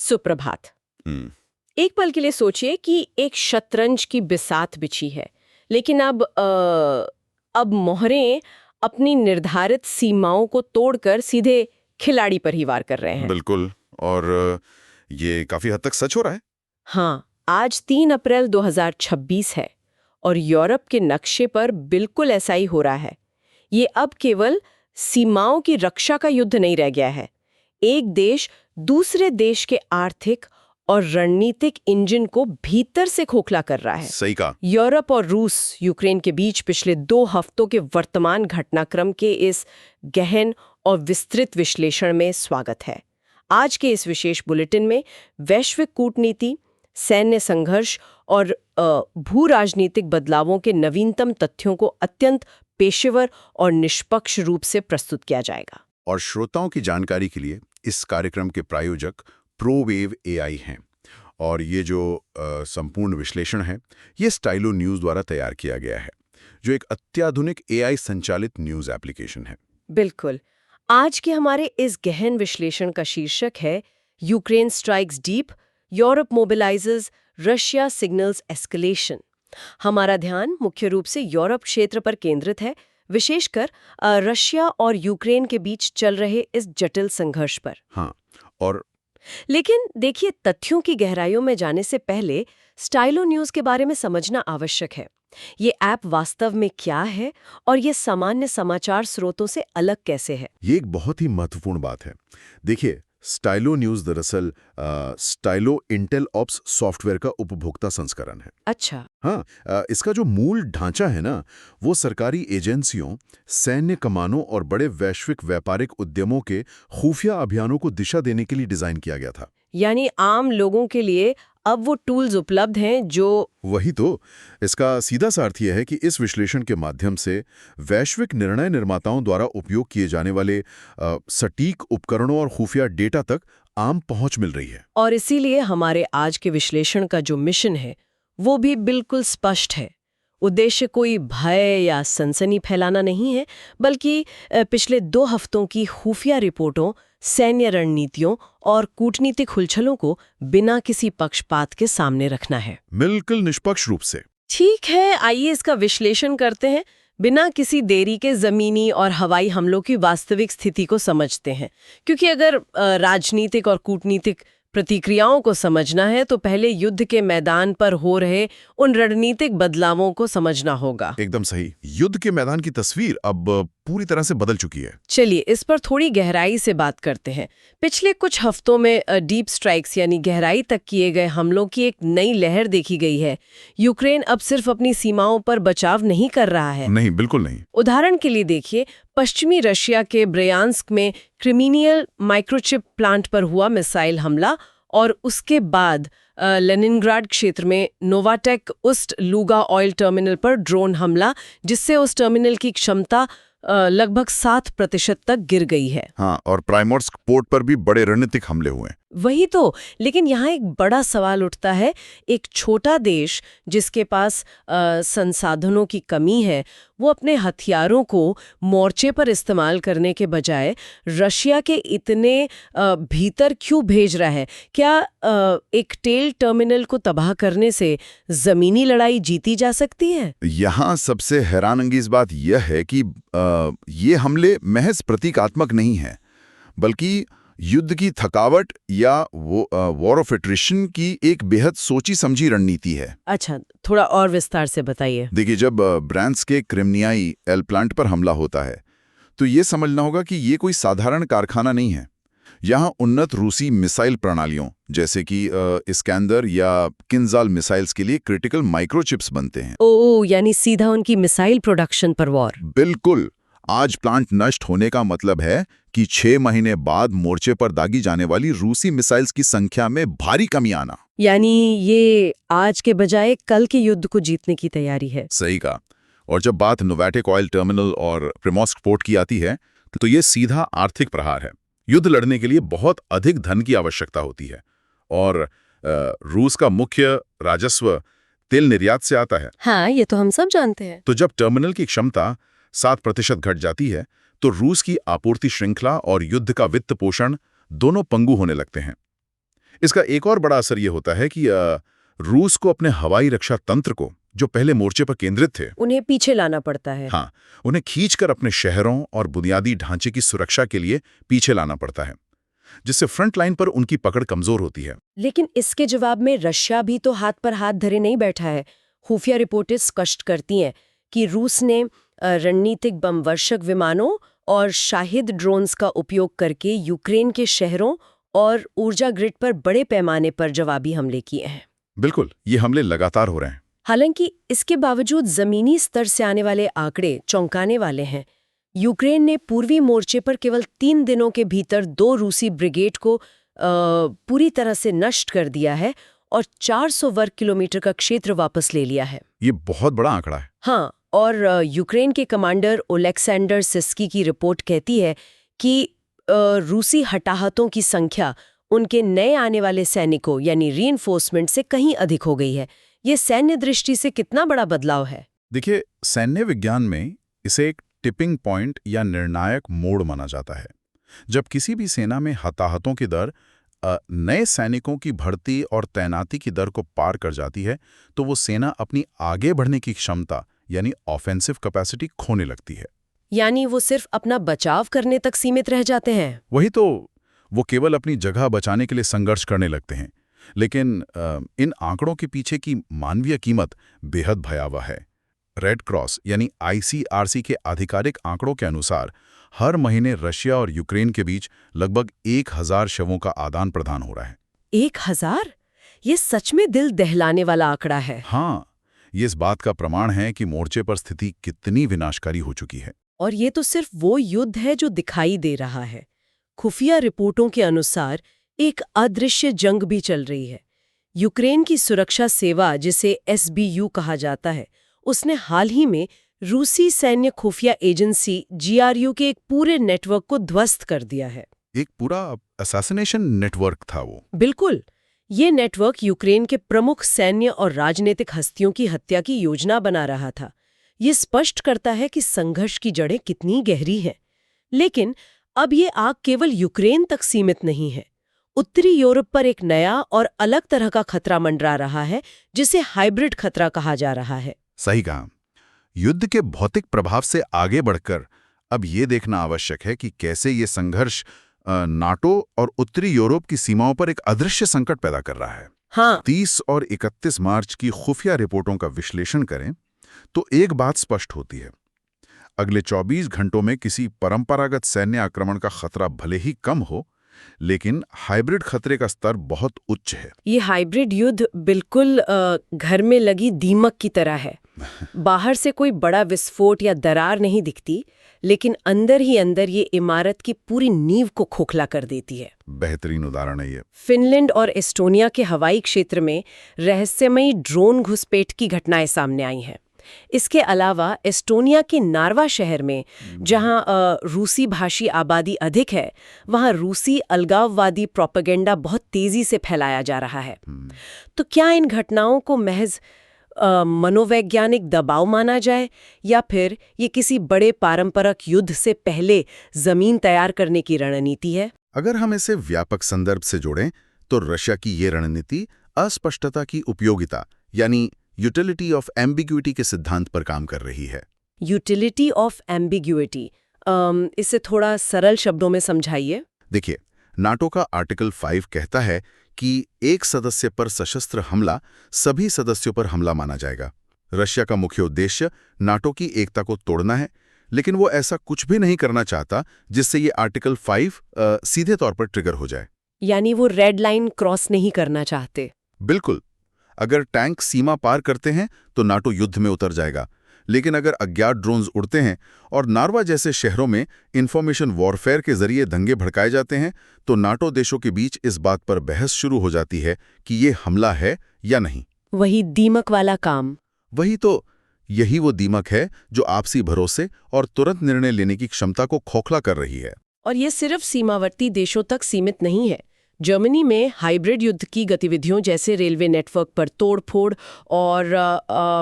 सुप्रभात। हम्म, एक पल के लिए सोचिए कि एक शतरंज की बिसात बिछी है, लेकिन अब मोहरें अपनी निर्धारित सीमाओं को तोड़कर सीधे खिलाड़ी पर ही वार कर रहे हैं। बिल्कुल। और ये काफी हद तक सच हो रहा है। हाँ, आज 3 अप्रैल 2026 है और यूरोप के नक्शे पर बिल्कुल ऐसा ही हो रहा है। ये अब केवल सीमाओं की रक्षा का युद्ध नहीं रह गया है। एक देश दूसरे देश के आर्थिक और रणनीतिक इंजन को भीतर से खोखला कर रहा है। सही कहा। यूरोप और रूस यूक्रेन के बीच पिछले 2 हफ्तों के वर्तमान घटनाक्रम के इस गहन और विस्तृत विश्लेषण में स्वागत है। आज के इस विशेष बुलेटिन में वैश्विक कूटनीति, सैन्य संघर्ष और भू राजनीतिक बदलावों के नवीनतम तथ्यों को अत्यंत पेशेवर और निष्पक्ष रूप से प्रस्तुत किया जाएगा। और श्रोताओं की जानकारी के लिए इस कार्यक्रम के प्रायोजक प्रोवेव एआई हैं। और ये जो संपूर्ण विश्लेषण है, ये स्टाइलो न्यूज़ द्वारा तैयार किया गया है, जो एक अत्याधुनिक एआई संचालित न्यूज़ एप्लीकेशन है। बिल्कुल। आज के हमारे इस गहन विश्लेषण का शीर्षक है Ukraine strikes deep, Europe mobilises, Russia signals escalation. हमारा ध्यान मुख्य रूप से यूरोप क्षेत्र पर केंद्रित है, विशेषकर रशिया और यूक्रेन के बीच चल रहे इस जटिल संघर्ष पर। हाँ, और लेकिन देखिए, तथ्यों की गहराइयों में जाने से पहले स्टाइलो न्यूज़ के बारे में समझना आवश्यक है। ये ऐप वास्तव में क्या है और ये सामान्य समाचार स्रोतों से अलग कैसे है? ये एक बहुत ही महत्वपूर्ण बात है। देखिए, स्टाइलो न्यूज़ दरअसल स्टाइलो इंटेल ऑप्स सॉफ्टवेयर का उपभोक्ता संस्करण है। अच्छा। हाँ, इसका जो मूल ढांचा है ना, वो सरकारी एजेंसियों, सैन्य कमानों और बड़े वैश्विक व्यापारिक उद्यमों के खुफिया अभियानों को दिशा देने के लिए डिजाइन किया गया था। यानी आम लोगों के लिए अब वो टूल्स उपलब्ध हैं जो... वही तो। इसका सीधा सा अर्थ यह है कि इस विश्लेषण के माध्यम से वैश्विक निर्णय निर्माताओं द्वारा उपयोग किए जाने वाले सटीक उपकरणों और खुफिया डेटा तक आम पहुंच मिल रही है। और इसीलिए हमारे आज के विश्लेषण का जो मिशन है, वो भी बिल्कुल स्पष्ट है। उद्देश्य कोई भय या सनसनी फैलाना नहीं है, बल्कि पिछले 2 हफ्तों की खुफिया रिपोर्टों, सैन्य रणनीतियों और कूटनीतिक उलझनों को बिना किसी पक्षपात के सामने रखना है। बिल्कुल निष्पक्ष रूप से। ठीक है, आइए इसका विश्लेषण करते हैं। बिना किसी देरी के जमीनी और हवाई हमलों की वास्तविक स्थिति को समझते हैं, क्योंकि अगर राजनीतिक और कूटनीतिक प्रतिक्रियाओं को समझना है तो पहले युद्ध के मैदान पर हो रहे उन रणनीतिक बदलावों को समझना होगा। एकदम सही। युद्ध के मैदान की तस्वीर अब पूरी तरह से बदल चुकी है। चलिए इस पर थोड़ी गहराई से बात करते हैं। पिछले कुछ हफ्तों में डीप स्ट्राइक्स यानी गहराई तक किए गए हमलों की एक नई लहर देखी गई है। यूक्रेन अब सिर्फ अपनी सीमाओं पर बचाव नहीं कर रहा है। नहीं, बिल्कुल नहीं। उदाहरण के लिए देखिए, पश्चिमी रशिया के ब्रयांस्क में क्रिमिनियल माइक्रोचिप प्लांट पर हुआ मिसाइल हमला और उसके बाद लेनिनग्राड क्षेत्र में नोवाटेक उस्ट लूगा ऑयल टर्मिनल पर ड्रोन हमला, जिससे उस टर्मिनल की क्षमता लगभग 7% तक गिर गई है। हाँ, और प्राइमोर्स्क पोर्ट पर भी बड़े रणनीतिक हमले हुए। वही तो। लेकिन यहाँ एक बड़ा सवाल उठता है, एक छोटा देश जिसके पास संसाधनों की कमी है, वो अपने हथियारों को मोर्चे पर इस्तेमाल करने के बजाय रशिया के इतने भीतर क्यों भेज रहा है? क्या एक तेल टर्मिनल को तबाह करने से जमीनी लड़ाई जीती जा सकती है? यहाँ सबसे हैरानंगेज बात यह है कि ये हमले महज प्रतीकात्मक नहीं है, बल्कि युद्ध की थकावट या वॉर ऑफ एट्रिशन की एक बेहद सोची समझी रणनीति है। अच्छा, थोड़ा और विस्तार से बताइए। देखिए, जब ब्रांड्स के क्रिमिनियाई एल प्लांट पर हमला होता है, तो ये समझना होगा कि ये कोई साधारण कारखाना नहीं है। यहाँ उन्नत रूसी मिसाइल प्रणालियों जैसे कि इस्कैंदर या किंजाल मिसाइल्स के लिए क्रिटिकल माइक्रोचिप्स बनते हैं। ओह, यानी सीधा उनकी मिसाइल प्रोडक्शन पर वॉर। बिल्कुल। आज प्लांट नष्ट होने का मतलब है कि 6 महीने बाद मोर्चे पर दागी जाने वाली रूसी मिसाइल्स की संख्या में भारी कमी आना। यानी ये आज के बजाय कल के युद्ध को जीतने की तैयारी है। सही कहा। और जब बात नोवाटेक ऑयल टर्मिनल और प्रिमोर्स्क पोर्ट की आती है, तो ये सीधा आर्थिक प्रहार है। युद्ध लड़ने के लिए बहुत अधिक धन की आवश्यकता होती है और रूस का मुख्य राजस्व तेल निर्यात से आता है। हाँ, ये तो हम सब जानते हैं। तो जब टर्मिनल की क्षमता 7% घट जाती है, तो रूस की आपूर्ति श्रृंखला और युद्ध का वित्त पोषण दोनों पंगु होने लगते हैं। इसका एक और बड़ा असर ये होता है कि रूस को अपने हवाई रक्षा तंत्र को, जो पहले मोर्चे पर केंद्रित थे, उन्हें पीछे लाना पड़ता है। हाँ, उन्हें खींचकर अपने शहरों और बुनियादी ढांचे की सुरक्षा के लिए पीछे लाना पड़ता है, जिससे फ्रंट लाइन पर उनकी पकड़ कमजोर होती है। लेकिन इसके जवाब में रशिया भी तो हाथ पर हाथ धरे नहीं बैठा है। खुफिया रिपोर्टें स्पष्ट करती हैं कि रूस ने रणनीतिक बमवर्षक विमानों और शाहिद ड्रोन्स का उपयोग करके यूक्रेन के शहरों और ऊर्जा ग्रिड पर बड़े पैमाने पर जवाबी हमले किए हैं। बिल्कुल, ये हमले लगातार हो रहे हैं। हालांकि इसके बावजूद जमीनी स्तर से आने वाले आंकड़े चौंकाने वाले हैं। यूक्रेन ने पूर्वी मोर्चे पर केवल 3 दिनों के भीतर 2 रूसी ब्रिगेड को पूरी तरह से नष्ट कर दिया है और 400 वर्ग किलोमीटर का क्षेत्र वापस ले लिया है। ये बहुत बड़ा आंकड़ा है। हाँ, और यूक्रेन के कमांडर ओलेक्सेंडर सिस्की की रिपोर्ट कहती है कि रूसी हताहतों की संख्या उनके नए आने वाले सैनिकों यानी रीइंफोर्समेंट से कहीं अधिक हो गई है। ये सैन्य दृष्टि से कितना बड़ा बदलाव है। देखिए, सैन्य विज्ञान में इसे एक टिपिंग पॉइंट या निर्णायक मोड़ माना जाता है। जब किसी भी सेना में हताहतों की दर नए सैनिकों की भर्ती और तैनाती की दर को पार कर जाती है, तो वो सेना अपनी आगे बढ़ने की क्षमता यानी ऑफेंसिव कैपेसिटी खोने लगती है। यानी वो सिर्फ अपना बचाव करने तक सीमित रह जाते हैं। वही तो, वो केवल अपनी जगह बचाने के लिए संघर्ष करने लगते हैं। लेकिन इन आंकड़ों के पीछे की मानवीय कीमत बेहद भयावह है। रेड क्रॉस यानी ICRC के आधिकारिक आंकड़ों के अनुसार हर महीने रशिया और यूक्रेन के बीच लगभग 1000 शवों का आदान प्रदान हो रहा है। 1000? ये सच में दिल दहलाने वाला आंकड़ा है। हाँ, ये इस बात का प्रमाण है कि मोर्चे पर स्थिति कितनी विनाशकारी हो चुकी है। और ये तो सिर्फ वो युद्ध है जो दिखाई दे रहा है। खुफिया रिपोर्टों के अनुसार एक अदृश्य जंग भी चल रही है। यूक्रेन की सुरक्षा सेवा, जिसे SBU कहा जाता है, उसने हाल ही में रूसी सैन्य खुफिया एजेंसी GRU के एक पूरे नेटवर्क को ध्वस्त कर दिया है। एक पूरा असैसिनेशन नेटवर्क था वो। बिल्कुल। ये नेटवर्क यूक्रेन के प्रमुख सैन्य और राजनीतिक हस्तियों की हत्या की योजना बना रहा था। ये स्पष्ट करता है कि संघर्ष की जड़ें कितनी गहरी हैं। लेकिन अब ये आग केवल यूक्रेन तक सीमित नहीं है। उत्तरी यूरोप पर एक नया और अलग तरह का खतरा मंडरा रहा है, जिसे हाइब्रिड खतरा कहा जा रहा है। सही कहा। युद्ध के भौतिक प्रभाव से आगे बढ़कर अब ये देखना आवश्यक है कि कैसे ये संघर्ष नाटो और उत्तरी यूरोप की सीमाओं पर एक अदृश्य संकट पैदा कर रहा है। हाँ। 30 और 31 मार्च की खुफिया रिपोर्टों का विश्लेषण करें तो एक बात स्पष्ट होती है। अगले 24 घंटों में किसी परंपरागत सैन्य आक्रमण का खतरा भले ही कम हो, लेकिन हाइब्रिड खतरे का स्तर बहुत उच्च है। ये हाइब्रिड युद्ध बिल्कुल घर में लगी दीमक की तरह है। बाहर से कोई बड़ा विस्फोट या दरार नहीं दिखती, लेकिन अंदर ही अंदर ये इमारत की पूरी नींव को खोखला कर देती है। बेहतरीन उदाहरण है ये। फिनलैंड और एस्टोनिया के हवाई क्षेत्र में रहस्यमयी ड्रोन घुसपैठ की घटनाएं सामने आई हैं। इसके अलावा एस्टोनिया के नार्वा शहर में, जहां रूसी भाषी आबादी अधिक है, वहां रूसी अलगाववादी प्रोपेगेंडा बहुत तेजी से फैलाया जा रहा है। तो क्या इन घटनाओं को महज मनोवैज्ञानिक दबाव माना जाए, या फिर ये किसी बड़े पारंपरिक युद्ध से पहले जमीन तैयार करने की रणनीति है? अगर हम इसे व्यापक संदर्भ से जोड़ें तो रशिया की ये रणनीति अस्पष्टता की उपयोगिता यानी यूटिलिटी ऑफ एम्बिग्युइटी के सिद्धांत पर काम कर रही है। यूटिलिटी ऑफ एम्बिग्युइटी, इसे थोड़ा सरल शब्दों में समझाइए। देखिए, नाटो का आर्टिकल 5 कहता है कि एक सदस्य पर सशस्त्र हमला सभी सदस्यों पर हमला माना जाएगा। रशिया का मुख्य उद्देश्य नाटो की एकता को तोड़ना है, लेकिन वो ऐसा कुछ भी नहीं करना चाहता जिससे ये आर्टिकल 5 सीधे तौर पर ट्रिगर हो जाए। यानी वो रेड लाइन क्रॉस नहीं करना चाहते। बिल्कुल। अगर टैंक सीमा पार करते हैं तो नाटो युद्ध में उतर जाएगा, लेकिन अगर अज्ञात ड्रोन्स उड़ते हैं और नार्वा जैसे शहरों में इंफॉर्मेशन वॉरफेयर के जरिए दंगे भड़काए जाते हैं, तो नाटो देशों के बीच इस बात पर बहस शुरू हो जाती है कि ये हमला है या नहीं। वही दीमक वाला काम। वही तो, यही वो दीमक है जो आपसी भरोसे और तुरंत निर्णय लेने की क्षमता को खोखला कर रही है। और ये सिर्फ सीमावर्ती देशों तक सीमित नहीं है। जर्मनी में हाइब्रिड युद्ध की गतिविधियों जैसे रेलवे नेटवर्क पर तोड़फोड़ और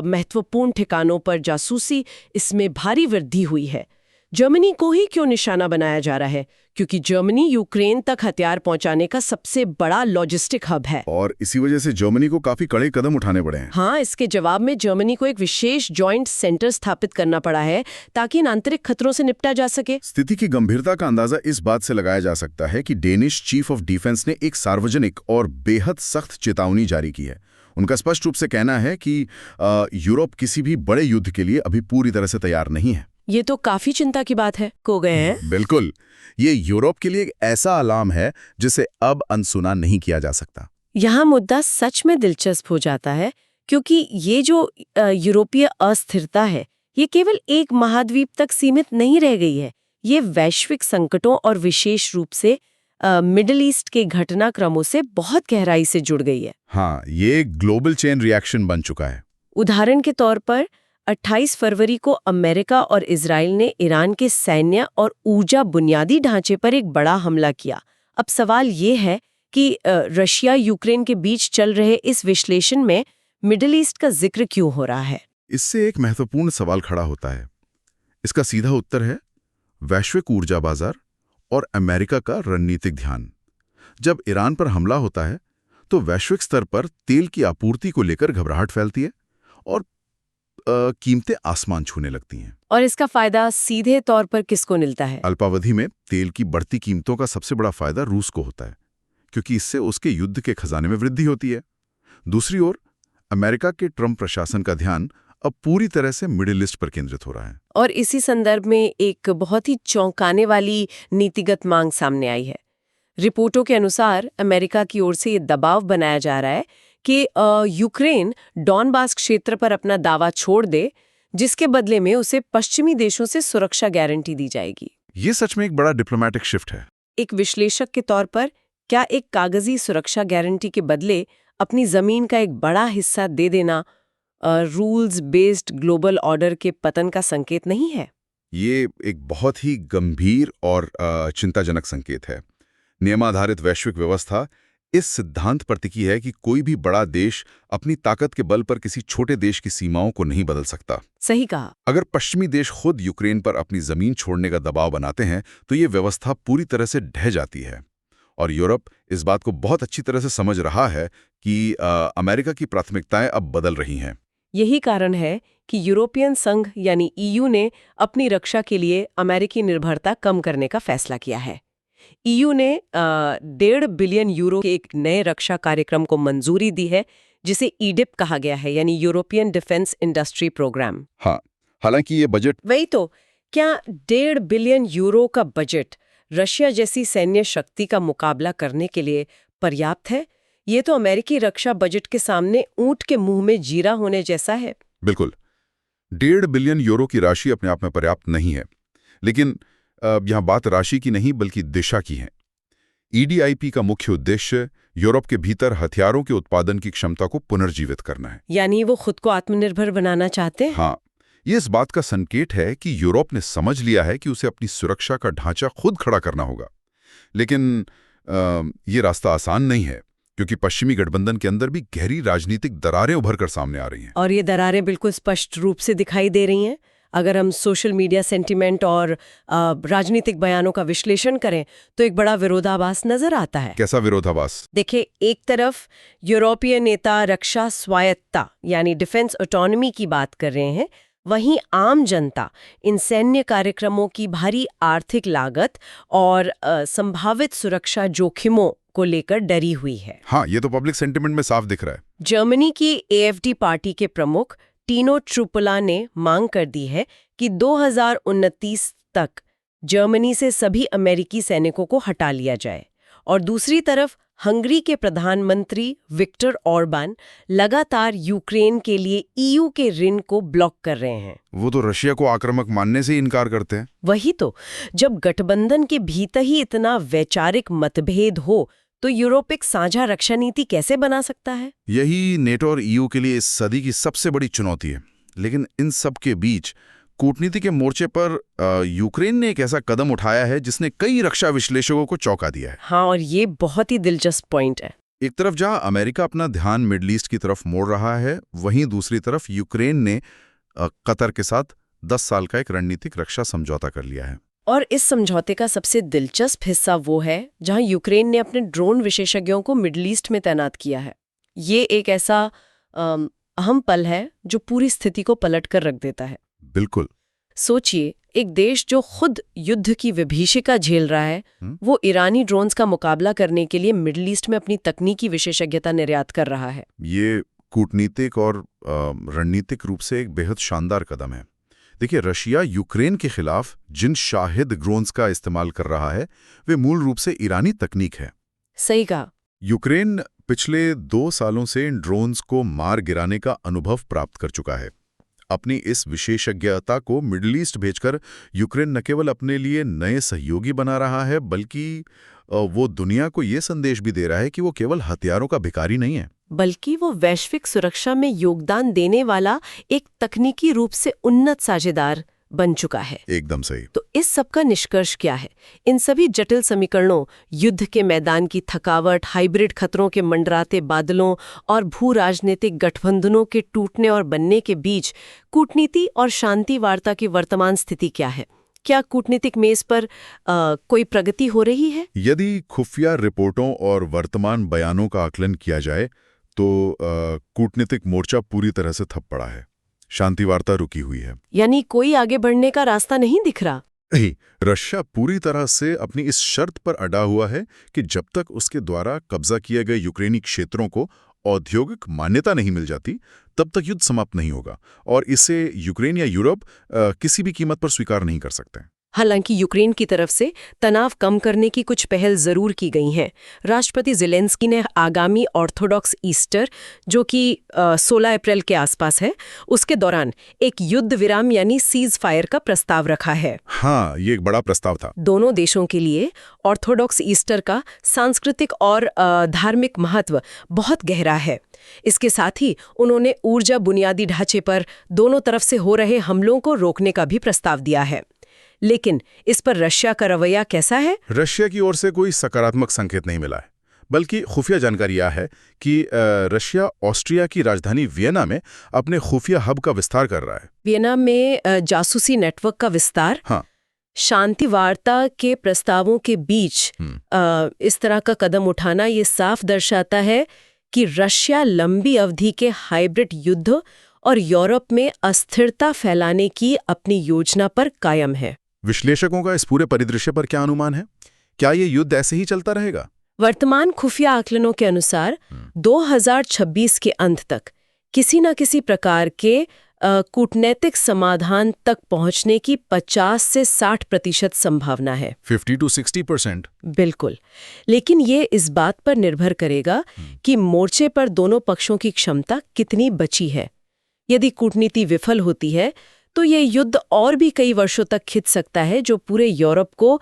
महत्वपूर्ण ठिकानों पर जासूसी, इसमें भारी वृद्धि हुई है। जर्मनी को ही क्यों निशाना बनाया जा रहा है? क्योंकि जर्मनी यूक्रेन तक हथियार पहुंचाने का सबसे बड़ा लॉजिस्टिक हब है। और इसी वजह से जर्मनी को काफी कड़े कदम उठाने पड़े हैं। हाँ, इसके जवाब में जर्मनी को एक विशेष जॉइंट सेंटर स्थापित करना पड़ा है ताकि इन आंतरिक खतरों से निपटा जा सके। स्थिति की गंभीरता का अंदाजा इस बात से लगाया जा सकता है कि डेनिश चीफ ऑफ डिफेंस ने एक सार्वजनिक और बेहद सख्त चेतावनी जारी की है। उनका स्पष्ट रूप से कहना है कि यूरोप किसी भी बड़े युद्ध के लिए अभी पूरी तरह से तैयार नहीं है। ये तो काफी चिंता की बात है। खो गए हैं। बिल्कुल, ये यूरोप के लिए एक ऐसा अलार्म है जिसे अब अनसुना नहीं किया जा सकता। यहाँ मुद्दा सच में दिलचस्प हो जाता है, क्योंकि ये जो यूरोपीय अस्थिरता है, ये केवल एक महाद्वीप तक सीमित नहीं रह गई है। ये वैश्विक संकटों और विशेष रूप से मिडिल ईस्ट के घटनाक्रमों से बहुत गहराई से जुड़ गई है। हाँ, ये ग्लोबल चेन रिएक्शन बन चुका है। उदाहरण के तौर पर 28 फरवरी को अमेरिका और इजराइल ने ईरान के सैन्य और ऊर्जा बुनियादी ढांचे पर एक बड़ा हमला किया। अब सवाल ये है कि रशिया यूक्रेन के बीच चल रहे इस विश्लेषण में मिडिल ईस्ट का जिक्र क्यों हो रहा है? इससे एक महत्वपूर्ण सवाल खड़ा होता है। इसका सीधा उत्तर है वैश्विक ऊर्जा बाजार और अमेरिका का रणनीतिक ध्यान। जब ईरान पर हमला होता है तो वैश्विक स्तर पर तेल की आपूर्ति को लेकर घबराहट फैलती है और कीमतें आसमान छूने लगती हैं। और इसका फायदा सीधे तौर पर किसको मिलता है? अल्पावधि में तेल की बढ़ती कीमतों का सबसे बड़ा फायदा रूस को होता है, क्योंकि इससे उसके युद्ध के खजाने में वृद्धि होती है। दूसरी ओर अमेरिका के ट्रंप प्रशासन का ध्यान अब पूरी तरह से मिडिल ईस्ट पर केंद्रित हो रहा है। और इसी संदर्भ में एक बहुत ही चौंकाने वाली नीतिगत मांग सामने आई है। रिपोर्टों के अनुसार अमेरिका की ओर से ये दबाव बनाया जा रहा है कि यूक्रेन डॉनबास क्षेत्र पर अपना दावा छोड़ दे, जिसके बदले में उसे पश्चिमी देशों से सुरक्षा गारंटी दी जाएगी। ये सच में एक बड़ा डिप्लोमैटिक शिफ्ट है। एक विश्लेषक के तौर पर क्या एक कागजी सुरक्षा गारंटी के बदले अपनी जमीन का एक बड़ा हिस्सा दे देना रूल्स बेस्ड ग्लोबल ऑर्डर के पतन का संकेत नहीं है? ये एक बहुत ही गंभीर और चिंताजनक संकेत है। नियमाधारित वैश्विक व्यवस्था इस सिद्धांत पर टिकी है कि कोई भी बड़ा देश अपनी ताकत के बल पर किसी छोटे देश की सीमाओं को नहीं बदल सकता। सही कहा। अगर पश्चिमी देश खुद यूक्रेन पर अपनी जमीन छोड़ने का दबाव बनाते हैं तो ये व्यवस्था पूरी तरह से ढह जाती है। और यूरोप इस बात को बहुत अच्छी तरह से समझ रहा है कि अमेरिका की प्राथमिकताएं अब बदल रही हैं। यही कारण है कि यूरोपियन संघ यानी ईयू ने अपनी रक्षा के लिए अमेरिकी निर्भरता कम करने का फैसला किया है। ईयू ने 1.5 बिलियन यूरो के एक नए रक्षा कार्यक्रम को मंजूरी दी है, जिसे ईडिप कहा गया है, यानी यूरोपियन डिफेंस इंडस्ट्री प्रोग्राम। हाँ, हालांकि ये बजट वही तो, क्या 1.5 बिलियन यूरो का बजट रशिया जैसी सैन्य शक्ति का मुकाबला करने के लिए पर्याप्त है? ये तो अमेरिकी रक्षा बजट के सामने ऊंट के मुंह में जीरा होने जैसा है। बिल्कुल, 1.5 बिलियन यूरो की राशि अपने आप में पर्याप्त नहीं है, लेकिन यहाँ बात राशि की नहीं बल्कि दिशा की है। ईडीआईपी का मुख्य उद्देश्य यूरोप के भीतर हथियारों के उत्पादन की क्षमता को पुनर्जीवित करना है। यानी वो खुद को आत्मनिर्भर बनाना चाहते हैं? हाँ, ये इस बात का संकेत है कि यूरोप ने समझ लिया है कि उसे अपनी सुरक्षा का ढांचा खुद खड़ा करना होगा। लेकिन ये रास्ता आसान नहीं है, क्योंकि पश्चिमी गठबंधन के अंदर भी गहरी राजनीतिक दरारें उभर कर सामने आ रही हैं। और ये दरारें बिल्कुल स्पष्ट रूप से दिखाई दे रही हैं। अगर हम सोशल मीडिया सेंटिमेंट और राजनीतिक बयानों का विश्लेषण करें तो एक बड़ा विरोधाभास नजर आता है। कैसा विरोधाभास? देखिए, एक तरफ यूरोपीय नेता रक्षा स्वायत्तता यानी डिफेंस ऑटोनॉमी की बात कर रहे हैं, वहीं आम जनता इन सैन्य कार्यक्रमों की भारी आर्थिक लागत और संभावित सुरक्षा जोखिमों को लेकर डरी हुई है। हाँ, ये तो पब्लिक सेंटिमेंट में साफ दिख रहा है। जर्मनी की एएफडी पार्टी के प्रमुख टीनो ट्रुपला ने मांग कर दी है कि 2029 तक जर्मनी से सभी अमेरिकी सैनिकों को हटा लिया जाए। और दूसरी तरफ हंगरी के प्रधानमंत्री विक्टर ऑर्बान लगातार यूक्रेन के लिए ईयू के ऋण को ब्लॉक कर रहे हैं। वो तो रशिया को आक्रामक मानने से इनकार करते हैं। वही तो, जब गठबंधन के भीतर ही इतना वैचारिक मतभेद हो तो यूरोप एक साझा रक्षा नीति कैसे बना सकता है? यही नेटो और ईयू के लिए इस सदी की सबसे बड़ी चुनौती है। लेकिन इन सब के बीच कूटनीति के मोर्चे पर यूक्रेन ने एक ऐसा कदम उठाया है जिसने कई रक्षा विश्लेषकों को चौंका दिया है। हाँ, और ये बहुत ही दिलचस्प पॉइंट है। एक तरफ जहां अमेरिका अपना ध्यान मिडल ईस्ट की तरफ मोड़ रहा है, वहीं दूसरी तरफ यूक्रेन ने कतर के साथ 10 साल का एक रणनीतिक रक्षा समझौता कर लिया है। और इस समझौते का सबसे दिलचस्प हिस्सा वो है जहां यूक्रेन ने अपने ड्रोन विशेषज्ञों को मिडल ईस्ट में तैनात किया है। ये एक ऐसा अहम पल है जो पूरी स्थिति को पलट कर रख देता है। बिल्कुल। सोचिए, एक देश जो खुद युद्ध की विभीषिका झेल रहा है, वो ईरानी ड्रोन्स का मुकाबला करने के लिए मिडल ईस्ट में अपनी तकनीकी विशेषज्ञता निर्यात कर रहा है। ये कूटनीतिक और रणनीतिक रूप से एक बेहद शानदार कदम है। देखिए, रशिया यूक्रेन के खिलाफ जिन शाहिद ड्रोन्स का इस्तेमाल कर रहा है वे मूल रूप से ईरानी तकनीक है। सही कहा। यूक्रेन पिछले 2 सालों से इन ड्रोन्स को मार गिराने का अनुभव प्राप्त कर चुका है। अपनी इस विशेषज्ञता को मिडल ईस्ट भेजकर यूक्रेन न केवल अपने लिए नए सहयोगी बना रहा है, बल्कि वो दुनिया को ये संदेश भी दे रहा है कि वो केवल हथियारों का भिखारी नहीं है, बल्कि वो वैश्विक सुरक्षा में योगदान देने वाला एक तकनीकी रूप से उन्नत साझेदार बन चुका है। एकदम सही। तो इस सब का निष्कर्ष क्या है? इन सभी जटिल समीकरणों, युद्ध के मैदान की थकावट, हाइब्रिड खतरों के मंडराते बादलों और भू राजनीतिक गठबंधनों के टूटने और बनने के बीच कूटनीति और शांति वार्ता की वर्तमान स्थिति क्या है? क्या कूटनीतिक मेज पर कोई प्रगति हो रही है? यदि खुफिया रिपोर्टों और वर्तमान बयानों का आकलन किया जाए तो कूटनीतिक मोर्चा पूरी तरह से थप पड़ा है। शांति वार्ता रुकी हुई है। यानी कोई आगे बढ़ने का रास्ता नहीं दिख रहा। नहीं, रशिया पूरी तरह से अपनी इस शर्त पर अड़ा हुआ है कि जब तक उसके द्वारा कब्जा किए गए यूक्रेनी क्षेत्रों को औद्योगिक मान्यता नहीं मिल जाती, तब तक युद्ध समाप्त नहीं होगा और इसे यूक्रेन या यूरोप किसी भी कीमत पर स्वीकार नहीं कर सकते। हालांकि यूक्रेन की तरफ से तनाव कम करने की कुछ पहल जरूर की गई हैं। राष्ट्रपति ज़ेलेंस्की ने आगामी ऑर्थोडॉक्स ईस्टर, जो कि 16 अप्रैल के आसपास है, उसके दौरान एक युद्ध विराम यानी सीज फायर का प्रस्ताव रखा है। हाँ, ये एक बड़ा प्रस्ताव था। दोनों देशों के लिए ऑर्थोडॉक्स ईस्टर का सांस्कृतिक और धार्मिक महत्व बहुत गहरा है। इसके साथ ही उन्होंने ऊर्जा बुनियादी ढांचे पर दोनों तरफ से हो रहे हमलों को रोकने का भी प्रस्ताव दिया है। लेकिन इस पर रशिया का रवैया कैसा है? रशिया की ओर से कोई सकारात्मक संकेत नहीं मिला है, बल्कि खुफिया जानकारी यह है कि रशिया ऑस्ट्रिया की राजधानी वियना में अपने खुफिया हब का विस्तार कर रहा है। वियना में जासूसी नेटवर्क का विस्तार? हाँ। शांति वार्ता के प्रस्तावों के बीच इस तरह का कदम उठाना ये साफ दर्शाता है कि रशिया लंबी अवधि के हाइब्रिड युद्ध और यूरोप में अस्थिरता फैलाने की अपनी योजना पर कायम है। विश्लेषकों का इस पूरे परिदृश्य पर क्या अनुमान है? क्या ये युद्ध ऐसे ही चलता रहेगा? वर्तमान खुफिया आकलनों के अनुसार 2026 के अंत तक किसी न किसी प्रकार के कूटनैतिक समाधान तक पहुंचने की 50 से 60% संभावना है। 50 to 60%। बिल्कुल। लेकिन ये इस बात पर निर्भर करेगा कि मोर्चे पर दोनों पक्षों की क्षमता कितनी बची है। यदि कूटनीति विफल होती है तो ये युद्ध और भी कई वर्षों तक खिंच सकता है, जो पूरे यूरोप को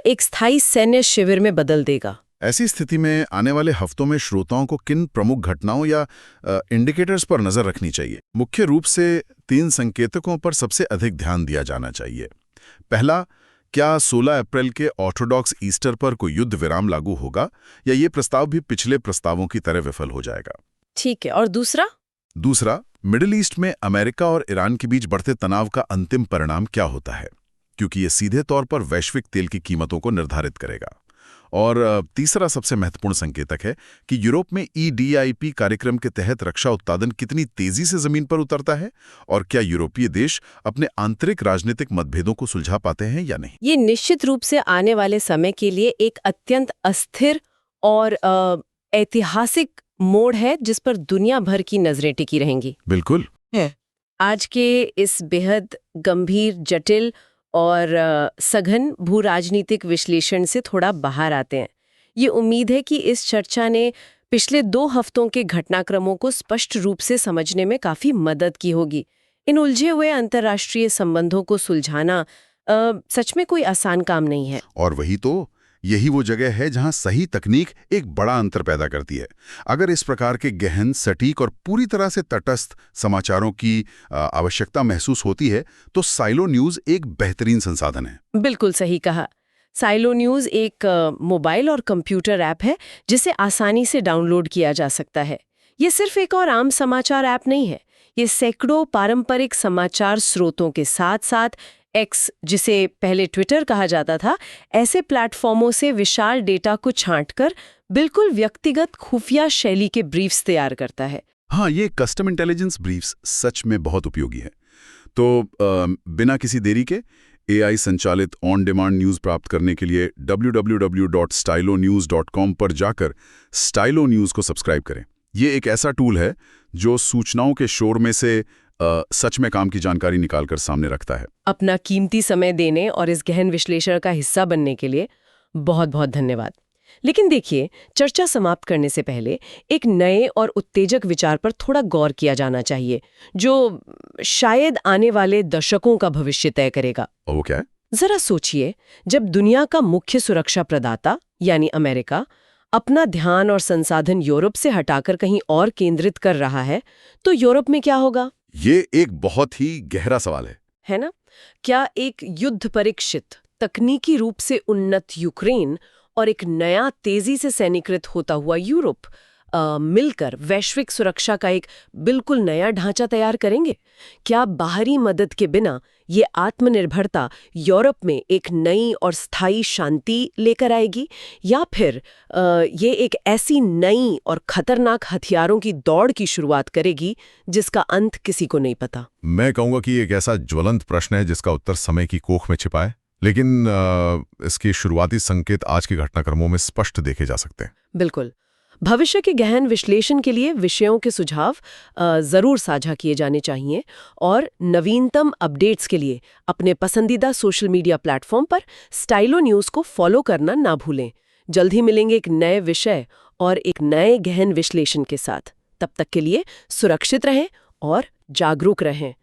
एक स्थायी सैन्य शिविर में बदल देगा। ऐसी स्थिति में आने वाले हफ्तों में श्रोताओं को किन प्रमुख घटनाओं या इंडिकेटर्स पर नजर रखनी चाहिए? मुख्य रूप से 3 संकेतकों पर सबसे अधिक ध्यान दिया जाना चाहिए। पहला, क्या 16 अप्रैल के ऑर्थोडॉक्स ईस्टर पर कोई युद्ध विराम लागू होगा या ये प्रस्ताव भी पिछले प्रस्तावों की तरह विफल हो जाएगा? ठीक है। और दूसरा, मिडिल ईस्ट में अमेरिका और ईरान के बीच बढ़ते तनाव का अंतिम परिणाम क्या होता है, क्योंकि ये सीधे तौर पर वैश्विक तेल की कीमतों को निर्धारित करेगा। और तीसरा सबसे महत्वपूर्ण संकेतक है कि यूरोप में EDIP कार्यक्रम के तहत रक्षा उत्पादन कितनी तेजी से जमीन पर उतरता है और क्या यूरोपीय देश अपने आंतरिक राजनीतिक मतभेदों को सुलझा पाते हैं या नहीं। ये निश्चित रूप से आने वाले समय के लिए एक अत्यंत अस्थिर और ऐतिहासिक मोड़ है जिस पर दुनिया भर की नजरें टिकी रहेंगी। बिल्कुल। आज के इस बेहद गंभीर, जटिल और सघन भू राजनीतिक विश्लेषण से थोड़ा बाहर आते हैं। ये उम्मीद है कि इस चर्चा ने पिछले 2 हफ्तों के घटनाक्रमों को स्पष्ट रूप से समझने में काफी मदद की होगी। इन उलझे हुए अंतर्राष्ट्रीय संबंधों को सुलझाना सच में कोई आसान काम नहीं है। और वही तो, यही वो जगह है जहां सही तकनीक एक बड़ा अंतर पैदा करती है। अगर इस प्रकार के गहन, सटीक और पूरी तरह से तटस्थ समाचारों की आवश्यकता महसूस होती है तो साइलो न्यूज़ एक बेहतरीन संसाधन है। बिल्कुल सही कहा। साइलो न्यूज़ एक मोबाइल और कंप्यूटर ऐप है जिसे आसानी से डाउनलोड किया जा सकता है। ये सिर्फ एक और आम समाचार ऐप नहीं है। ये सैकड़ों पारंपरिक समाचार स्रोतों के साथ साथ एक्स, जिसे पहले ट्विटर कहा जाता था, ऐसे प्लेटफॉर्मों से विशाल डेटा को छांटकर बिल्कुल व्यक्तिगत खुफिया शैली के ब्रीफ्स तैयार करता है। हाँ, ये कस्टम इंटेलिजेंस ब्रीफ्स सच में बहुत उपयोगी है। तो बिना किसी देरी के AI संचालित ऑन डिमांड न्यूज़ प्राप्त करने के लिए www.stylonews.com पर जाकर स्टाइलो न्यूज़ को सब्सक्राइब करें। ये एक ऐसा टूल है जो सूचनाओं के शोर में से सच में काम की जानकारी निकालकर सामने रखता है। अपना कीमती समय देने और इस गहन विश्लेषण का हिस्सा बनने के लिए बहुत बहुत धन्यवाद। लेकिन देखिए, चर्चा समाप्त करने से पहले एक नए और उत्तेजक विचार पर थोड़ा गौर किया जाना चाहिए, जो शायद आने वाले दशकों का भविष्य तय करेगा। वो क्या है? जरा सोचिए, जब दुनिया का मुख्य सुरक्षा प्रदाता यानी अमेरिका अपना ध्यान और संसाधन यूरोप से हटाकर कहीं और केंद्रित कर रहा है, तो यूरोप में क्या होगा? ये एक बहुत ही गहरा सवाल है ना? क्या एक युद्ध परीक्षित, तकनीकी रूप से उन्नत यूक्रेन और एक नया तेजी से सैन्यीकृत होता हुआ यूरोप मिलकर वैश्विक सुरक्षा का एक बिल्कुल नया ढांचा तैयार करेंगे? क्या बाहरी मदद के बिना ये आत्मनिर्भरता यूरोप में एक नई और स्थायी शांति लेकर आएगी, या फिर ये एक ऐसी नई और खतरनाक हथियारों की दौड़ की शुरुआत करेगी जिसका अंत किसी को नहीं पता? मैं कहूँगा कि एक ऐसा ज्वलंत प्रश्न है जिसका उत्तर समय की कोख में छिपा है, लेकिन इसके शुरुआती संकेत आज के घटनाक्रमों में स्पष्ट देखे जा सकते हैं। बिल्कुल। भविष्य के गहन विश्लेषण के लिए विषयों के सुझाव जरूर साझा किए जाने चाहिए, और नवीनतम अपडेट्स के लिए अपने पसंदीदा सोशल मीडिया प्लेटफॉर्म पर स्टाइलो न्यूज़ को फॉलो करना ना भूलें। जल्द ही मिलेंगे एक नए विषय और एक नए गहन विश्लेषण के साथ। तब तक के लिए सुरक्षित रहें और जागरूक रहें।